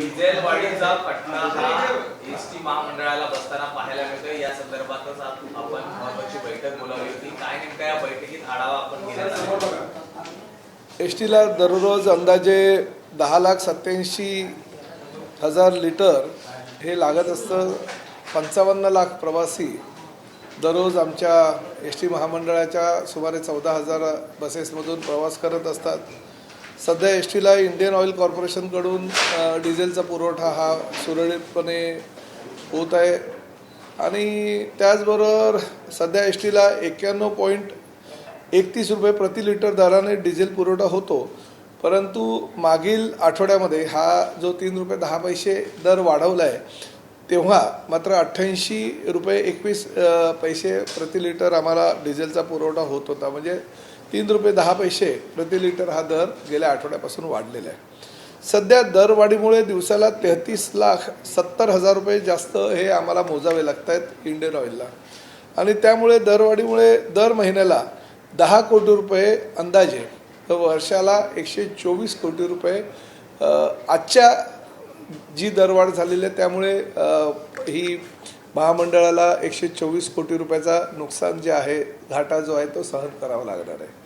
Diesel वाढीचा फटका हा एसटी महामंडळाला बसताना पाहायला मिळतोय। या संदर्भातच आपण महत्त्वाची बैठक बोलावली होती। काय नेमका या बैठकीत आढावा आपण घेतला? एसटीला दररोज अंदाजे 10,87,000 लिटर हे लागत असतं। 55 लाख प्रवासी दररोज आमच्या एसटी महामंडळाच्या सुमारे 14,000 बसेसमधून प्रवास करत असतात। सध्या एसटीला इंडियन ऑइल कॉर्पोरेशनकडून डिझेलचा पुरवठा हा सुरळीतपणे होत आहे आणि त्याचबरोबर सध्या एसटीला 91.31 रुपये प्रति लिटर दराने डिझेल पुरवठा होतो। परंतु मागील आठवड्यामध्ये हा जो 3 रुपये 10 पैसे दर वाढवला आहे तेव्हा मात्र 88 रुपये 21 पैसे प्रति लिटर आम्हाला डिझेलचा पुरवठा होत होता। म्हणजे 3 रुपये 10 पैसे प्रति लिटर हा दर गेल्या आठवड्यापासून वाढलेला आहे। सध्या दरवाढीमुळे दिवसाला 33,70,000 रुपये जास्त हे आम्हाला मोजावे लागत आहेत इंडियन ऑइलला आणि त्यामुळे दरवाढीमुळे दर महिन्याला 10 कोटी रुपये अंदाजे तर वर्षाला 124 कोटी रुपये आजच्या जी दरवाढ झालेली आहे त्यामुळे ही महामंडळाला 124 कोटी रुपयाचा नुकसान जे आहे घाटा जो आहे तो सहन करावा लागणार आहे।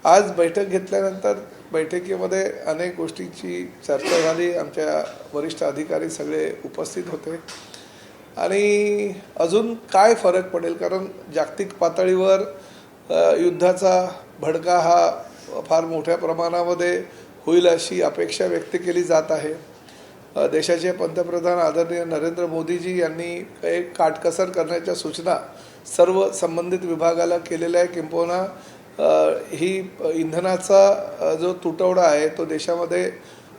आज बैठक घेतल्यानंतर बैठकीमध्ये अनेक गोष्टींची चर्चा झाली। आमच्या वरिष्ठ अधिकारी सगळे उपस्थित होते आणि अजून काय फरक पडेल कारण जागतिक पातळीवर युद्धाचा भडका हा फार मोठ्या प्रमाणामध्ये होईल अशी अपेक्षा व्यक्त केली जात आहे। देशाचे पंतप्रधान आदरणीय नरेंद्र मोदीजी यांनी एक काटकसर करण्याच्या सूचना सर्व संबंधित विभागाला केलेल्या आहे। किंबहुना ही इंधनाचा जो तुटवडा आहे तो देशामध्ये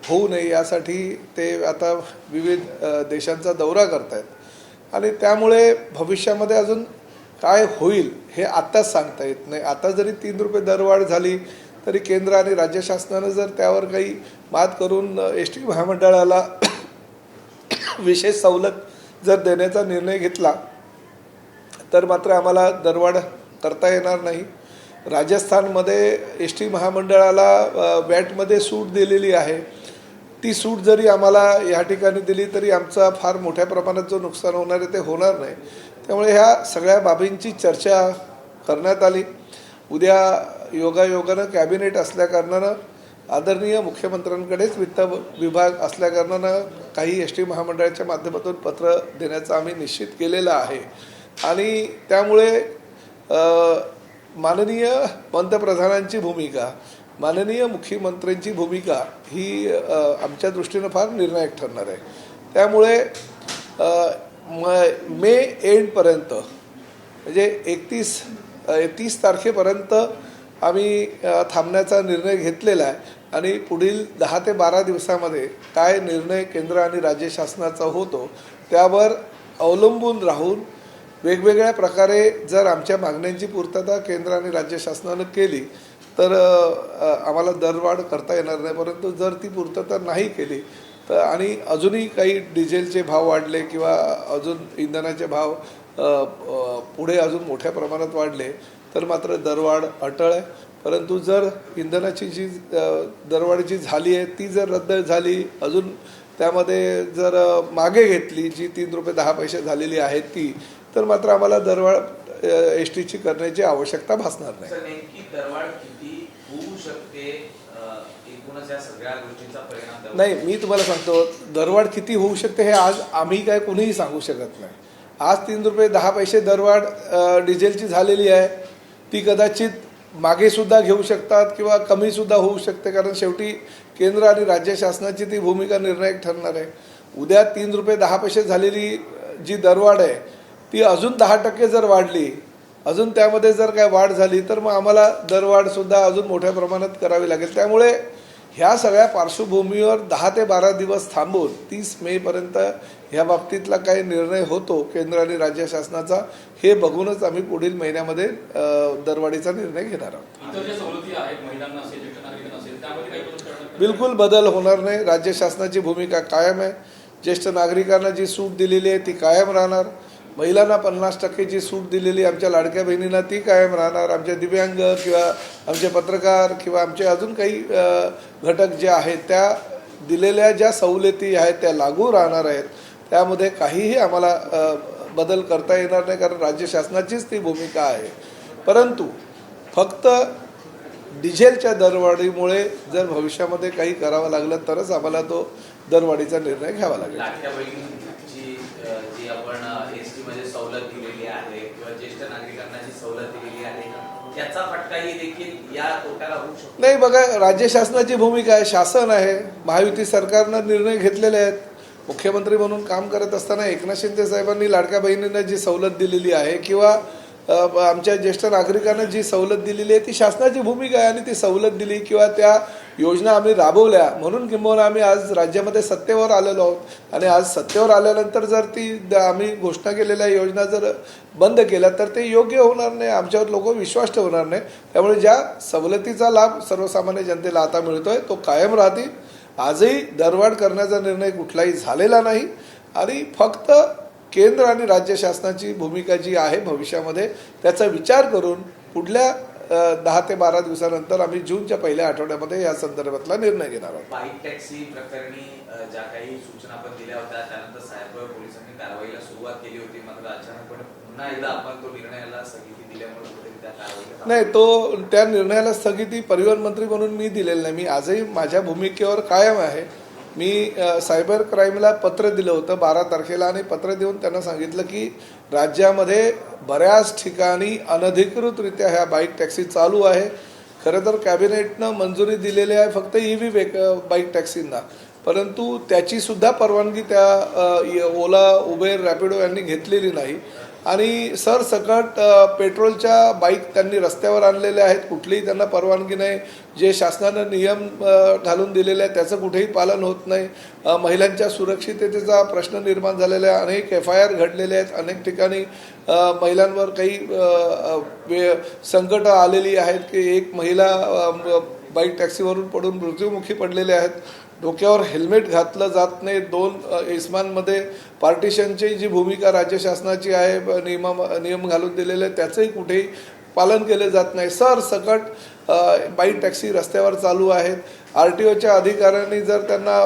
होऊ नये यासाठी ते आता विविध देशांचा दौरा करत आहेत आणि त्यामुळे भविष्यामध्ये अजून काय होईल हे आत्ताच सांगता येत नाही। आता जरी 3 रुपये दरवाढ झाली तरी केंद्र आणि राज्य शासनानं जर त्यावर काही मात करून एस टी महामंडळाला विशेष सवलत जर देण्याचा निर्णय घेतला तर मात्र आम्हाला दरवाढ करता येणार नाही। राजस्थानमध्ये एस टी महामंडळाला वॅटमध्ये सूट दिलेली आहे। ती सूट जरी आम्हाला या ठिकाणी दिली तरी आमचा फार मोठ्या प्रमाणात जो नुकसान होणार आहे ते होणार नाही। त्यामुळे ह्या सगळ्या बाबींची चर्चा करण्यात आली। उद्या योगायोगानं कॅबिनेट असल्याकारणानं आदरणीय मुख्यमंत्र्यांकडेच वित्त विभाग असल्याकारणानं काही एस टी महामंडळाच्या माध्यमातून पत्र देण्याचं आम्ही निश्चित केलेलं आहे आणि त्यामुळे माननीय पंतप्रधानांची भूमिका माननीय मुख्यमंत्र्यांची भूमिका ही आमच्या दृष्टीनं फार निर्णायक ठरणार आहे। त्यामुळे मे एंडपर्यंत म्हणजे 30 तारखेपर्यंत आम्ही थांबण्याचा निर्णय घेतलेला आहे आणि पुढील 10 ते 12 दिवसामध्ये काय निर्णय केंद्र आणि राज्य शासनाचा होतो त्यावर अवलंबून राहून वेगवेगळ्या प्रकारे जर आमच्या मागण्यांची पूर्तता केंद्र आणि राज्य शासनानं केली तर आम्हाला दरवाढ करता येणार नाही। परंतु जर ती पूर्तता नाही केली तर आणि अजूनही काही डिझेलचे भाव वाढले किंवा अजून इंधनाचे भाव पुढे अजून मोठ्या प्रमाणात वाढले तर मात्र दरवाढ अटळ आहे। परंतु जर इंधनाची जी दरवाढ जी झाली आहे ती जर रद्द झाली अजून त्यामध्ये जर मागे घेतली जी 3 रुपये 10 पैसे झालेली आहे ती तर मात्र आम्हाला दरवाढ एस टीची करण्याची आवश्यकता भासणार नाही। नेमकी दरवाढ किती होऊ शकते एकूणच या सगळ्या गोष्टींचा परिणाम? नाही मी तुम्हाला सांगतो दरवाढ किती होऊ शकते हे आज आम्ही काय कुणीही सांगू शकत नाही। आज 3 रुपये 10 पैसे दरवाढ डिझेलची झालेली आहे ती कदाचित मागे सुद्धा घेऊ शकतात किंवा कमी सुद्धा होऊ शकते कारण शेवटी केंद्र आणि राज्य शासनाची ती भूमिका निर्णायक ठरणार आहे। उद्या 3 रुपये 10 पैसे झालेली जी दरवाढ आहे ती अजून 10% जर वाढली अजून त्यामध्ये जर काय वाढ झाली तर मग आम्हाला दरवाढ सुद्धा अजून मोठ्या प्रमाणात करावी लागेल। त्यामुळे ह्या सगळ्या पार्श्वभूमीवर 10 ते 12 दिवस थांबून 30 मेपर्यंत ह्या बाबतीतला काय निर्णय होतो केंद्र आणि राज्य शासनाचा हे बघूनच आम्ही पुढील महिन्यामध्ये दरवाढीचा निर्णय घेणार आहोत। बिलकुल बदल होणार नाही। राज्य शासनाची भूमिका कायम आहे। ज्येष्ठ नागरिकांना जी सूट दिलेली आहे ती कायम राहणार। महिलांना 50% जी सूट दिलेली आमच्या लाडक्या बहिणींना ती कायम राहणार। आमचे दिव्यांग किंवा आमचे पत्रकार किंवा आमचे अजून काही घटक जे आहेत त्या दिलेल्या ज्या सवलती आहेत त्या लागू राहणार आहेत. त्यामध्ये काहीही आम्हाला बदल करता येणार नाही, कारण राज्य शासनाचीच ती भूमिका आहे. परंतु फक्त डिझेलच्या दरवाढीमुळे जर भविष्यामध्ये काही करावं लागलं तरच आम्हाला तो दरवाढीचा निर्णय घ्यावा लागेल. लाडक्या बहिणीची जी आपण एसटी मध्ये सवलत दिलेली आहे किंवा ज्येष्ठ नागरिकांना जी सवलत दिलेली आहे त्याचा फटकाही देखील या तोट्याला होऊ शकतो. नाही, बघा, राज्य शासनाची भूमिका आहे, शासन आहे, महायुती सरकारनं निर्णय घेतलेले आहेत. मुख्यमंत्री म्हणून काम करत असताना एकनाथ शिंदे साहेबांनी लाडक्या बहिणींना जी सवलत दिलेली आहे किंवा आमच्या ज्येष्ठ नागरिकांना जी सवलत दिलेली आहे ती शासनाची भूमिका आहे. आणि ती सवलत दिली किंवा त्या योजना आम्ही राबवल्या म्हणून किंबहुना आम्ही आज राज्यामध्ये सत्तेवर आलेलो आहोत. आणि आज सत्तेवर आल्यानंतर जर ती आम्ही घोषणा केलेल्या योजना जर बंद केल्या तर ते योग्य होणार नाही, आमच्यावर लोक विश्वास ठेवणार नाही. त्यामुळे ज्या सवलतीचा लाभ सर्वसामान्य जनतेला आता मिळतोय तो कायम राहतील. आजही दरवाढ करण्याचा निर्णय कुठलाही झालेला नाही. आणि फक्त केंद्र आणि राज्य शासनाची भूमिका जी आहे भविष्यामध्ये त्याचा विचार करून पुढल्या 10 ते 12 दिवसानंतर आम्ही जूनच्या पहिल्या आठवड्यामध्ये या संदर्भातला निर्णय घेणार आहोत. बाईक टॅक्सी प्रकरणी ज्या काही सूचना आपण दिल्या होत्या त्यानंतर सायबर पोलिसांनी कारवाईला सुरुवात केली होती. मात्र अचानकपणे पुन्हा एकदा आपण तो निर्णयाला स्थगिती दिल्यामुळे कुठेतरी त्या कारवाईला नाही, त्या निर्णयाला स्थगिती परिवहन मंत्री म्हणून मी दिलेली नाही. मी आजही माझ्या भूमिकेवर कायम आहे. मी सायबर क्राईमला पत्र दिलं होतं 12 तारखेला आणि पत्र देऊन त्यांना सांगितलं की राज्यामध्ये बऱ्याच ठिकाणी अनधिकृतरित्या ह्या बाईक टॅक्सी चालू आहे. खरं तर कॅबिनेटनं मंजुरी दिलेली आहे फक्त EV बाईक टॅक्सींना, परंतु त्याचीसुद्धा परवानगी त्या ओला, उबेर, रॅपिडो यांनी घेतलेली नाही. आणि सरसकट पेट्रोलच्या बाईक त्यांनी रस्त्यावर आणलेल्या आहेत, कुठलीही त्यांना परवानगी नाही. जे शासनानं नियम घालून दिलेले आहेत त्याचं कुठेही पालन होत नाही. महिलांच्या सुरक्षिततेचा प्रश्न निर्माण झालेला आहे. अनेक FIR घडलेले आहेत. अनेक ठिकाणी महिलांवर काही संकटं आलेली आहेत की एक महिला बाईक टॅक्सीवरून पडून मृत्युमुखी पडलेले आहेत. डोक्यावर हेल्मेट घातलं जात नाही. 2 इस्मांमध्ये पार्टिशनची जी भूमिका राज्य शासनाची आहे, नियम घालून दिलेले त्याचंही कुठेही पालन केलं जात नाही. सरसकट बाईक टॅक्सी रस्त्यावर चालू आहेत. RTOच्या अधिकाऱ्यांनी जर त्यांना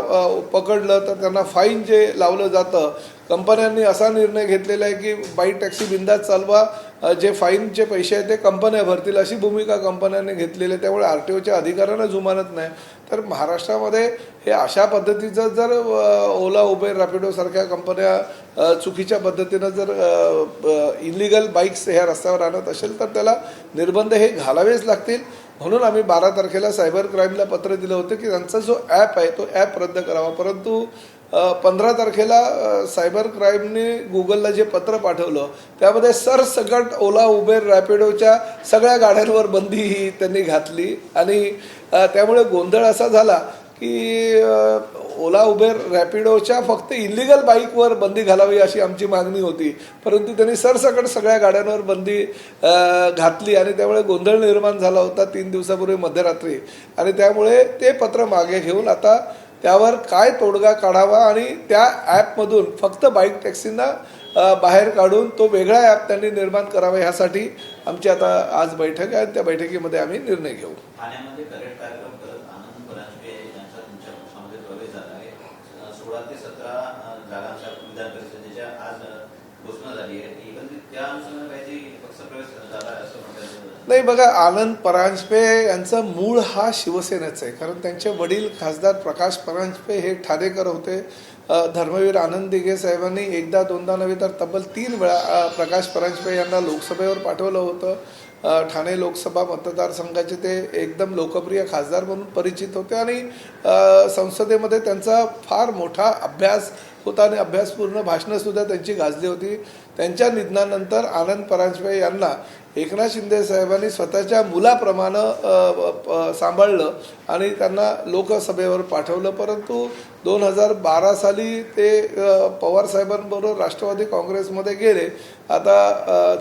पकडलं तर त्यांना फाईन जे लावलं जातं. कंपन्यांनी असा निर्णय घेतलेला आहे की बाईक टॅक्सी बिंदास चालवा, जे फाईनचे पैसे आहेत ते कंपन्या भरतील अशी भूमिका कंपन्यांनी घेतलेली आहे. त्यामुळे RTOच्या अधिकाऱ्यांना जुमानत नाही. तर महाराष्ट्रामध्ये हे अशा पद्धतीचं जर ओला, उबेर, रॅपिडोसारख्या कंपन्या चुकीच्या पद्धतीनं जर इलिगल बाईक्स ह्या रस्त्यावर आणत असेल तर त्याला निर्बंध हे घालावेच लागतील. म्हणून आम्ही 12 तारखेला सायबर क्राईमला पत्र दिलं होतं की त्यांचा जो ॲप आहे तो ॲप रद्द करावा. परंतु 15 तारखेला सायबर क्राईमने गुगलला जे पत्र पाठवलं त्यामध्ये सरसकट ओला, उबेर, रॅपिडोच्या सगळ्या गाड्यांवर बंदी ही त्यांनी घातली. आणि त्यामुळे गोंधळ असा झाला की ओला, उबेर, रॅपिडोच्या फक्त इलिगल बाईकवर बंदी घालावी अशी आमची मागणी होती, परंतु त्यांनी सरसकट सगळ्या गाड्यांवर बंदी घातली. आणि त्यामुळे गोंधळ निर्माण झाला होता 3 दिवसापूर्वी मध्यरात्री. आणि त्यामुळे ते पत्र मागे घेऊन आता त्यावर काय तोडगा काढावा आणि त्या ॲपमधून फक्त बाईक टॅक्सींना बाहेर काढून तो वेगळा ॲप त्यांनी निर्माण करावा ह्यासाठी आमची आता आज बैठक आहे. त्या बैठकीमध्ये आम्ही निर्णय घेऊ. ठाण्यामध्ये परेड कार्यक्रम करत आनंद परांजपे यांचा तुमच्या पक्षामध्ये प्रवेश झाला आहे. 16 ते 17 जागांच्या विधान परिषदेच्या आज घोषणा झाली आहे. त्या अनुषंगाने काही पक्षप्रवेश झाला असं म्हणतात? नाही, बघा, आनंद परांजपे यांचं मूळ हा शिवसेनेचं आहे. कारण त्यांचे वडील खासदार प्रकाश परांजपे हे ठाणेकर होते. धर्मवीर आनंद दिघे साहेबांनी एकदा दोनदा नव्हे तर तब्बल 3 वेळा प्रकाश परांजपे यांना लोकसभेवर पाठवलं होतं. ठाणे लोकसभा मतदारसंघाचे ते एकदम लोकप्रिय खासदार म्हणून परिचित होते. आणि संसदेमध्ये त्यांचा फार मोठा अभ्यास होता आणि अभ्यासपूर्ण भाषणंसुद्धा त्यांची गाजली होती. त्यांच्या निधनानंतर आनंद परांजपे यांना एकनाथ शिंदे साहेबांनी स्वतःच्या मुलाप्रमाणे सांभाळलं आणि त्यांना लोकसभेवर पाठवलं. परंतु 2012 साली ते पवार साहेबांबरोबर राष्ट्रवादी काँग्रेसमध्ये गेले आता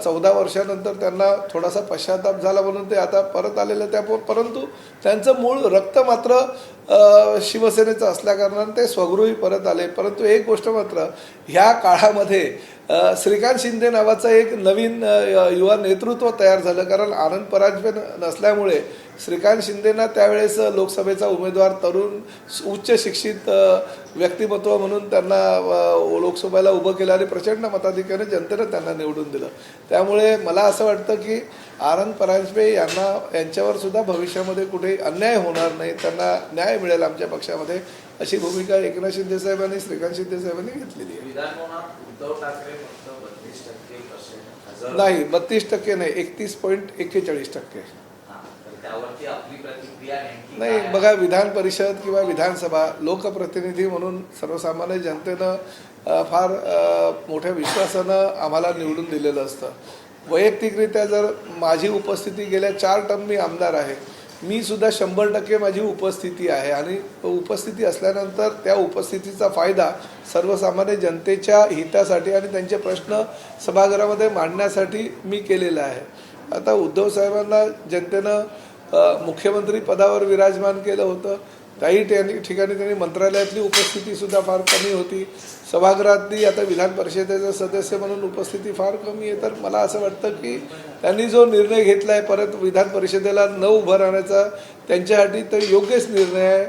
14 वर्षानंतर त्यांना थोडासा पश्चाताप झाला म्हणून ते आता परत आलेले त्या परंतु त्यांचं मूळ रक्त मात्र शिवसेनेचं असल्याकारणाने ते स्वगृही परत आले. परंतु एक गोष्ट मात्र ह्या काळामध्ये श्रीकांत शिंदे नावाचं एक नवीन युवा नेतृत्व तयार झालं. कारण आनंद परांजपे नसल्यामुळे श्रीकांत शिंदेना त्यावेळेस लोकसभेचा उमेदवार तरुण उच्च शिक्षित व्यक्तिमत्व म्हणून त्यांना लोकसभेला उभं केलं आणि प्रचंड मताधिक्याने जनतेनं त्यांना निवडून दिलं. त्यामुळे मला असं वाटतं की आनंद परांजपे यांच्यावर सुद्धा भविष्यामध्ये कुठे अन्याय होणार नाही, त्यांना न्याय मिळेल आमच्या पक्षामध्ये, अशी भूमिका एकनाथ शिंदे साहेबांनी श्रीकांत शिंदे साहेबांनी घेतलेली आहे. उद्धव ठाकरे फक्त 32% नाही, 32% नाही, 31.41%. त्यावरती आपली प्रतिक्रिया नेमकी नाही, काय? बघा, विधान परिषद किंवा विधानसभा लोकप्रतिनिधी म्हणून सर्वसामान्य जनतेनं फार मोठ्या विश्वासानं आम्हाला निवडून दिलेलं असतं. वैयक्तिकरित्या जर माझी उपस्थिती गेल्या 4 टर्म मी आमदार आहे, मी सुद्धा 100% माझी उपस्थिती आहे आणि उपस्थिती असल्यानंतर त्या उपस्थितीचा फायदा सर्वसामान्य जनतेच्या हितासाठी आणि त्यांचे प्रश्न सभागृहामध्ये मांडण्यासाठी मी केलेला आहे. आता उद्धव साहेबांना जनतेनं मुख्यमंत्री पदावर विराजमान केलं होतं, काही ठिकाणी त्यांनी मंत्रालयातली उपस्थितीसुद्धा फार कमी होती, सभागृहातली आता विधान परिषदेचे सदस्य म्हणून उपस्थिती फार कमी आहे. तर मला असं वाटतं की त्यांनी जो निर्णय घेतला आहे परत विधान परिषदेला न उभं राहण्याचा, त्यांच्यासाठी तर योग्यच निर्णय आहे.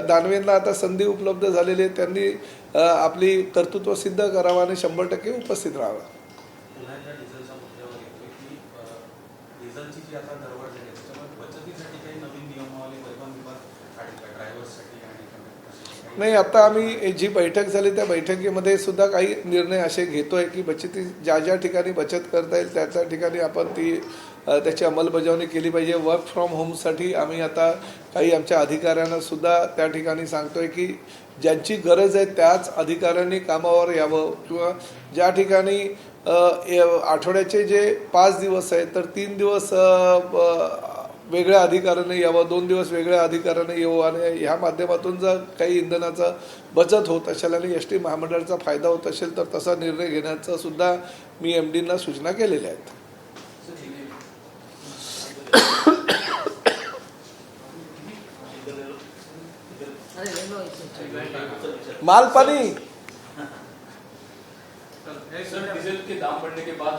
दानवेंना आता संधी उपलब्ध झालेली आहे, त्यांनी आपली कर्तृत्व सिद्ध करावं आणि 100% उपस्थित राहावं. डिझेलची जी आता दरवाढ झाली त्याच्यामध्ये बचतीसाठी काही नवीन नियमावली परिवहन विभाग काढेल का ड्रायव्हर्ससाठी आणि नाही, आता आम्ही जी बैठक झाली त्या बैठकीमध्ये सुद्धा काही निर्णय असे घेतोय की बचती ज्या ठिकाणी बचत करता येईल त्या ठिकाणी आपण त्याची अंमलबजावणी केली पाहिजे. वर्क फ्रॉम होमसाठी आम्ही आता काही आमच्या अधिकाऱ्यांना सुद्धा त्या ठिकाणी सांगतोय की ज्यांची गरज आहे त्याच अधिकाऱ्यांनी कामावर यावं, किंवा ज्या ठिकाणी आठवड्याचे जे 5 दिवस आहेत तर 3 दिवस वेगळ्या अधिकाऱ्याने यावं, 2 दिवस वेगळ्या अधिकाऱ्याने येऊ आणि ह्या माध्यमातून जर काही इंधनाचा बचत होत असेल आणि एस टी महामंडळाचा फायदा होत असेल तर तसा निर्णय घेण्याचा सुद्धा मी MDंना सूचना केलेल्या आहेत. माल पानी सर, डीजल के दाम बढ़ने के बाद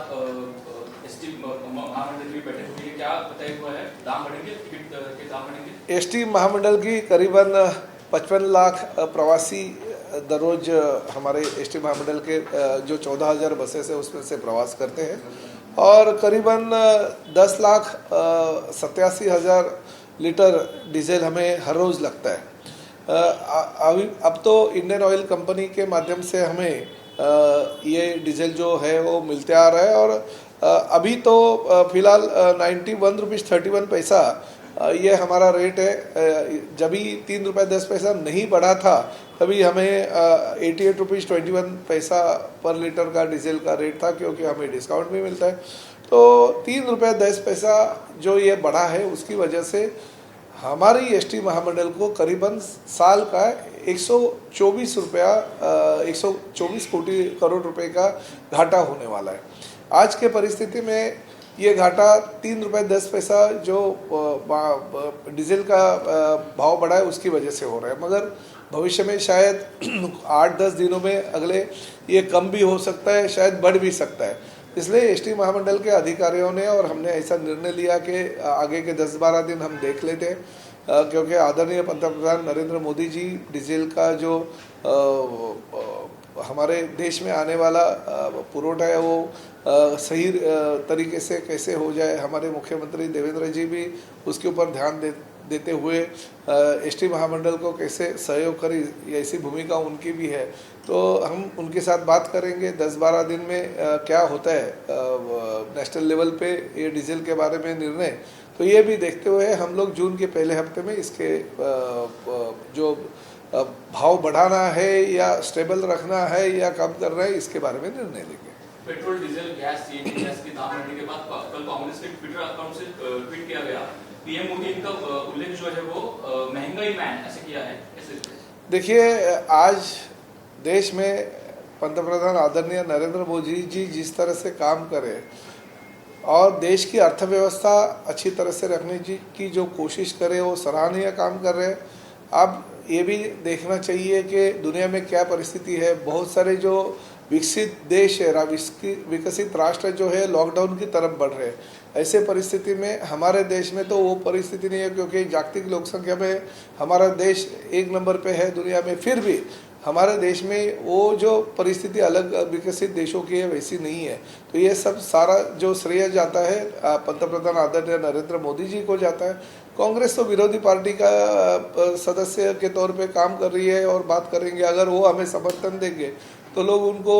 एसटी महामंडल की बैठक हुई है, क्या तय हुआ है? दाम बढ़ेंगे, टिकट के दाम बढ़ेंगे? एसटी महामंडल की करीबन 55 लाख प्रवासी दररोज हमारे एसटी महामंडल के जो 14,000 बसेस है उसमें से प्रवास करते हैं और करीबन 10,87,000 लीटर डीजल हमें हर रोज़ लगता है. अब तो इंडियन ऑयल कंपनी के माध्यम से हमें ये डीजल जो है वो मिलते आ रहा है और अभी तो फिलहाल 91 रुपीज़ 31 पैसा ये हमारा रेट है. जब भी 3 रुपये 10 पैसा नहीं बढ़ा था तभी हमें 88 रुपीज़ 21 पैसा पर लीटर का डीजल का रेट था, क्योंकि हमें डिस्काउंट भी मिलता है. तो 3 रुपये 10 पैसा जो ये बढ़ा है उसकी वजह से हमारी एसटी महामंडल को करीबन साल का 124 करोड़ रुपए का घाटा होने वाला है. आज के परिस्थिति में ये घाटा 3 रुपये 10 पैसा जो डीजल का भाव बढ़ा है उसकी वजह से हो रहा है, मगर भविष्य में शायद 8-10 दिनों में अगले ये कम भी हो सकता है, शायद बढ़ भी सकता है. इसलिए एसटी महामंडल के अधिकारियों ने और हमने ऐसा निर्णय लिया कि आगे के 10-12 दिन हम देख लेते हैं, क्योंकि आदरणीय पंतप्रधान नरेंद्र मोदी जी डीजल का जो हमारे देश में आने वाला पुरवठा है वो सही तरीके से कैसे हो जाए, हमारे मुख्यमंत्री देवेंद्र जी भी उसके ऊपर ध्यान देते हुए एसटी महामंडल को कैसे सहयोग करें, ऐसी भूमिका उनकी भी है. तो हम उनके साथ बात करेंगे 10-12 दिन में क्या होता है नेशनल लेवल पे ये डीजल के बारे में निर्णय. तो ये भी देखते हुए हम लोग जून के पहले हफ्ते में इसके जो भाव बढ़ाना है या स्टेबल रखना है या कम करना है इसके बारे में निर्णय लेंगे. Petrol, diesel, gas, CNG gas के दाम बढ़ने के बाद कल कांग्रेस के ट्विटर अकाउंट से ट्वीट किया गया, पीएम मोदी इनका उल्लेख जो है वो महंगाई मैन ऐसे किया है. ऐसे देखिए, आज देश में पंतप्रधान आदरणीय नरेंद्र मोदी जी जिस तरह से काम करे और देश की अर्थव्यवस्था अच्छी तरह से रखने की जो कोशिश करे, वो सराहनीय काम कर रहे हैं। अब ये भी देखना चाहिए कि दुनिया में क्या परिस्थिति है। बहुत सारे जो विकसित देश है, विकसित राष्ट्र जो है, लॉकडाउन की तरफ बढ़ रहे हैं। ऐसे परिस्थिति में हमारे देश में तो वो परिस्थिति नहीं है, क्योंकि जागतिक लोक संख्या में हमारा देश 1 नंबर पे है दुनिया में। फिर भी हमारे देश में वो जो परिस्थिति अलग विकसित देशों की है वैसी नहीं है। तो ये सब सारा जो श्रेय जाता है पंतप्रधान आदरणीय नरेंद्र मोदी जी को जाता है। कांग्रेस तो विरोधी पार्टी का सदस्य के तौर पे काम कर रही है और बात करेंगे। अगर वो हमें समर्थन देंगे तो लोग उनको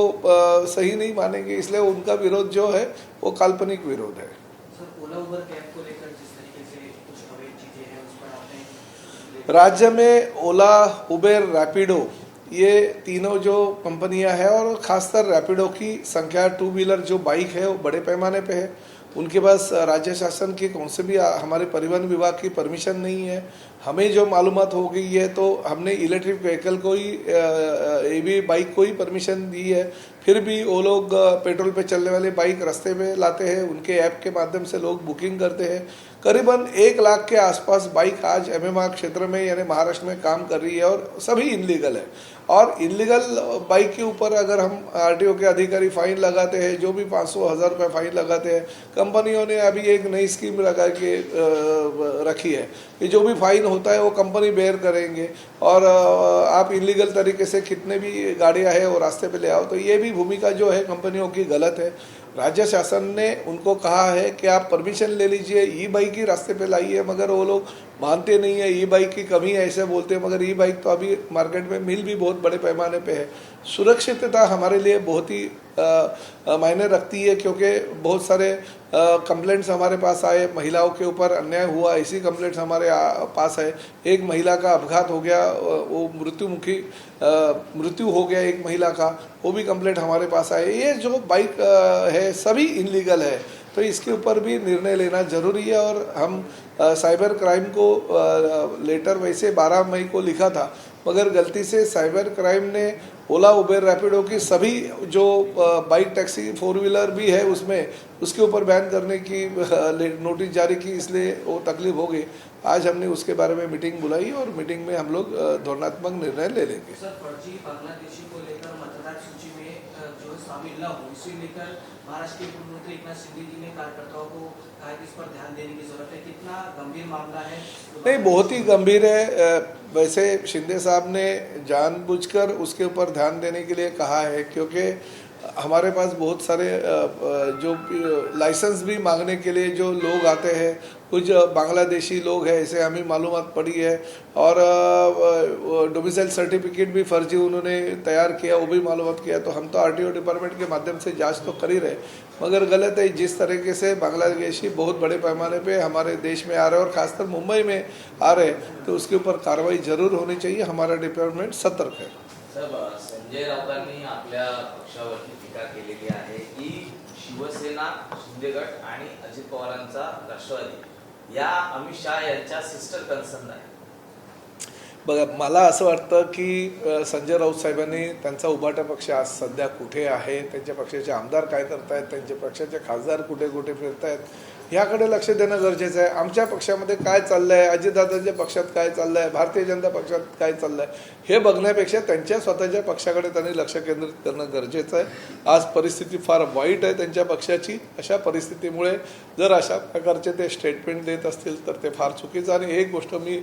सही नहीं मानेंगे, इसलिए उनका विरोध जो है वो काल्पनिक विरोध है। सर, ओला उबर कैब को लेकर जिस तरीके से कुछ अवैध चीजें हैं उस पर आपने राज्य में ओला, उबेर, रैपिडो ये तीनों जो कंपनियां हैं, और खासकर रैपिडो की संख्या 2 व्हीलर जो बाइक है वो बड़े पैमाने पे है। उनके पास राज्य शासन की कौन से भी हमारे परिवहन विभाग की परमिशन नहीं है। हमें जो मालूमात हो गई है तो हमने इलेक्ट्रिक व्हीकल को ही ईवी बाइक को ही परमिशन दी है। फिर भी वो लोग पेट्रोल पे चलने वाले बाइक रास्ते में लाते हैं, उनके ऐप के माध्यम से लोग बुकिंग करते हैं। करीबन 1 लाख के आसपास बाइक आज एमएमआर क्षेत्र में यानी महाराष्ट्र में काम कर रही है, और सभी इनलीगल है। और इनलीगल बाइक के ऊपर अगर हम आरटीओ के अधिकारी फाइन लगाते हैं, जो भी 500-1000 रुपये फाइन लगाते हैं। कंपनियों ने अभी एक नई स्कीम लगा के रखी है कि जो भी फाइन होता है वो कंपनी बेयर करेंगे, और आप इनलीगल तरीके से कितने भी गाड़ियां हैं वो रास्ते पे ले आओ। तो ये भी भूमिका जो है कंपनियों की गलत है। राज्य शासन ने उनको कहा है कि आप परमिशन ले लीजिए, ई बाइक ही रास्ते पे लाइए, मगर वो लोग मानते नहीं है। ई बाइक की कमी है ऐसे बोलते हैं, मगर ई बाइक तो अभी मार्केट में मिल भी बहुत बड़े पैमाने पे है। सुरक्षितता हमारे लिए बहुत ही मायने रखती है, क्योंकि बहुत सारे कंप्लेंट्स हमारे पास आए, महिलाओं के ऊपर अन्याय हुआ, ऐसी कंप्लेंट्स हमारे पास है। एक महिला का अपघात हो गया, वो मृत्यु हो गया एक महिला का, वो भी कंप्लेंट हमारे पास आए। ये जो बाइक है सभी इनलीगल है, तो इसके ऊपर भी निर्णय लेना जरूरी है। और हम साइबर क्राइम को लेटर वैसे 12 मई को लिखा था, मगर गलती से साइबर क्राइम ने ओला, उबेर, रैपिडो की सभी जो बाइक, टैक्सी, 4 व्हीलर भी है उसके ऊपर बैन करने की नोटिस जारी की, इसलिए वो तकलीफ हो गई। आज हमने उसके बारे में मीटिंग बुलाई और मीटिंग में हम लोग धोरणात्मक निर्णय ले लेंगे। सर, फर्जी बांग्लादेशी को लेकर मतदार सूची में जो शामिल न हो, इसे लेकर महाराष्ट्र के मुख्यमंत्री एकनाथ शिंदे जी ने कार्यकर्ताओं को कहा कि इस पर ध्यान देने की जरूरत है। कितना गंभीर मामला है? नहीं, बहुत ही गंभीर है। वैसे शिंदे साहब ने जानबूझकर उसके ऊपर ध्यान देने के लिए कहा है, क्योंकि हमारे पास बहुत सारे जो लाइसेंस भी मांगने के लिए जो लोग आते हैं, कुछ बांग्लादेशी लोग हैं ऐसे हमें मालूमात पड़ी है, और डोमिसाइल सर्टिफिकेट भी फर्जी उन्होंने तैयार किया, वो भी मालूमात किया। तो हम तो आरटीओ डिपार्टमेंट के माध्यम से जांच तो कर ही रहे, मगर गलत है जिस तरीके से बांग्लादेशी बहुत बड़े पैमाने पे हमारे देश में आ रहे हैं और खासकर मुंबई में आ रहे हैं, तो उसके ऊपर कार्रवाई जरूर होनी चाहिए। हमारा डिपार्टमेंट सतर्क है। साहेब, संजय राऊतांनी आपल्या पक्षावरती टीका केलेली आहे की शिवसेना, शिंदे गट आणि अजित पवारांचा राष्ट्रवादी या अमित शहा यांच्या सिस्टर कन्सर्न आहे। बघा, मला असं वाटतं की संजय राऊत साहेबांनी त्यांचा उभाटा पक्ष आज सध्या कुठे आहे, त्यांच्या पक्षाचे आमदार काय करतायत, त्यांच्या पक्षाचे खासदार कुठे कुठे फिरतायत, ह्याकडे लक्ष देणं गरजेचं आहे। आमच्या पक्षामध्ये काय चाललं आहे, अजितदादांच्या पक्षात काय चाललं आहे, भारतीय जनता पक्षात काय चाललं आहे, हे बघण्यापेक्षा त्यांच्या स्वतःच्या पक्षाकडे त्यांनी लक्ष केंद्रित करणं गरजेचं आहे। आज परिस्थिती फार वाईट आहे त्यांच्या पक्षाची। अशा परिस्थितीमुळे जर अशा प्रकारचे ते स्टेटमेंट देत असतील तर ते फार चुकीचं। आणि एक गोष्ट मी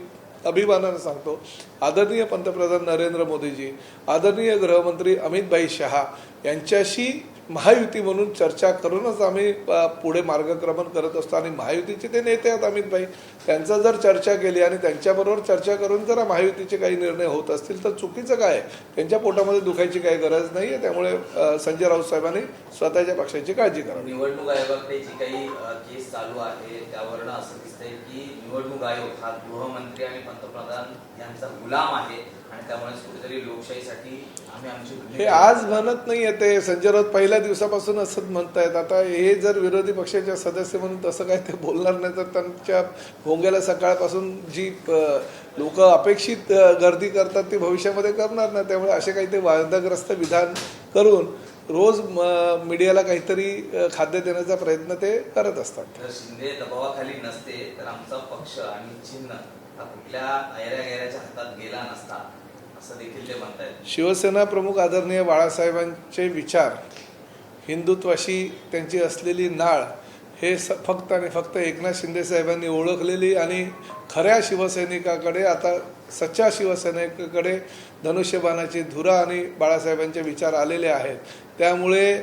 अभिमानाने सांगतो, आदरणीय पंतप्रधान नरेंद्र मोदीजी, आदरणीय गृहमंत्री अमित भाई शहा यांच्याशी महायुती म्हणून चर्चा करूनच आम्ही पुढे मार्गक्रमण करत असतो। आणि महायुतीचे ते नेते आहेत अमित भाई, त्यांचं जर चर्चा केली आणि त्यांच्याबरोबर चर्चा करून जर महायुतीचे काही निर्णय होत असतील तर चुकीचं काय आहे, त्यांच्या पोटामध्ये दुखायची काही गरज नाही आहे। त्यामुळे संजय राऊत साहेबांनी स्वतःच्या पक्षाची काळजी करावी। निवडणूक आयोगाकडे जी काही केस चालू आहे त्यावरनं असं दिसतंय की निवडणूक आयोग हा गृहमंत्री आणि पंतप्रधान यांचा गुलाम आहे आणि त्यामुळेच कुठेतरी लोकशाहीसाठी आम्ही आमची हे भूमिका- आज म्हणत नाही ते संजय राऊत पहिल्या दिवसापासून असंच म्हणतायत. आता हे जर विरोधी पक्षाचे सदस्य म्हणून तसं काय ते बोलणार नाही तर त्यांच्या भोंग्याला सकाळपासून जी लोक अपेक्षित गर्दी करतात ती भविष्यामध्ये करणार नाही. त्यामुळे असे काही ते वादग्रस्त विधान करून रोज मीडियाला काहीतरी खाद्य देण्याचा प्रयत्न ते करत असतात. जर शिंदे दबावाखाली नसते तर आमचा पक्ष आणि चिन्ह हा कुठल्या ऐऱ्या-गैऱ्याच्या हातात गेला नसता असं देखील ते म्हणतायत. शिवसेना प्रमुख आदरणीय बाळासाहेबांचे विचार, हिंदुत्वाशी त्यांची असलेली नाळ हे फक्त आणि फक्त एकनाथ शिंदे साहेबांनी ओळखलेली आणि खऱ्या शिवसैनिकाकडे, आता सच्चा शिवसैनिकाकडे धनुष्यबाणाची धुरा आणि बाळासाहेबांचे विचार आलेले आहेत. त्यामुळे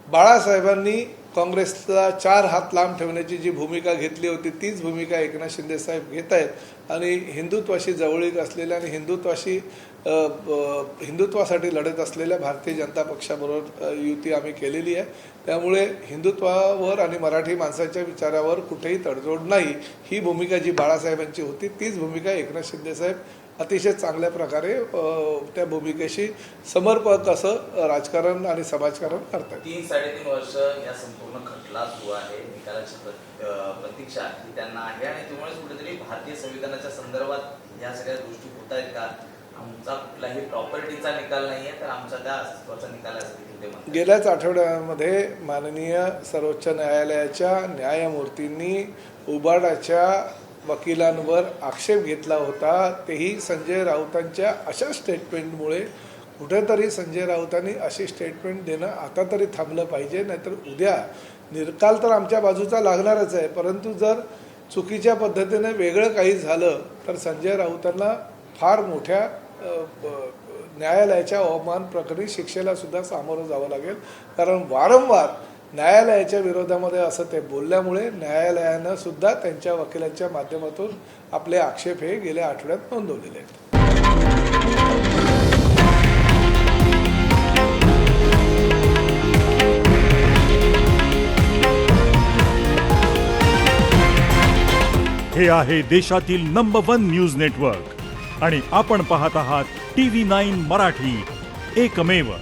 बाळासाहेबांनी काँग्रेसला 4 हात लांब ठेवण्याची जी भूमिका घेतली होती तीच भूमिका एकनाथ शिंदे साहेब घेत आहेत आणि हिंदुत्वाशी जवळीक असलेल्या आणि हिंदुत्वासाठी लढत असलेल्या भारतीय जनता पक्षाबरोबर युती आम्ही केलेली आहे. त्यामुळे हिंदुत्वावर आणि मराठी माणसाच्या विचारावर कुठेही तडजोड नाही, ही भूमिका जी बाळासाहेबांची होती तीच भूमिका एकनाथ शिंदे साहेब अतिशय चांगल्या प्रकारे त्या भूमिकेशी समर्पक असं राजकारण आणि समाजकारण करतात. 3-3.5 वर्ष या संपूर्ण खटला सुरू आहे. निकालाची प्रतीक्षा ही त्यांना आहे आणि त्यामुळेच कुठेतरी भारतीय संविधानाच्या संदर्भात या सगळ्या गोष्टी होत आहेत का, आमचा कुठलाही प्रॉपर्टीचा निकाल नाहीये तर आमचा त्या अस्तित्वाचा निकाल आहे असं ते म्हणतात. गेल्याच आठवड्यामध्ये माननीय सर्वोच्च न्यायालयाच्या न्यायमूर्तींनी उबाडाच्या वकिलांवर आक्षेप घेतला होता. तेही संजय राऊतांच्या अशा स्टेटमेंटमुळे कुठेतरी संजय राऊतांनी अशी स्टेटमेंट देणं आता तरी थांबलं पाहिजे. नाहीतर उद्या निकाल तर आमच्या बाजूचा लागणारच आहे, परंतु जर चुकीच्या पद्धतीने वेगळं काही झालं तर संजय राऊतांना फार मोठ्या न्यायालयाच्या अवमान प्रकरणी शिक्षेला सुद्धा सामोरं जावं लागेल. कारण वारंवार न्यायालयाच्या विरोधामध्ये असं ते बोलल्यामुळे न्यायालयानं सुद्धा त्यांच्या वकिलांच्या माध्यमातून आपले आक्षेप हे गेल्या आठवड्यात नोंदवलेले आहेत. हे आहे देशातील नंबर 1 न्यूज नेटवर्क आणि आपण पाहत आहात TV9 मराठी, एकमेव.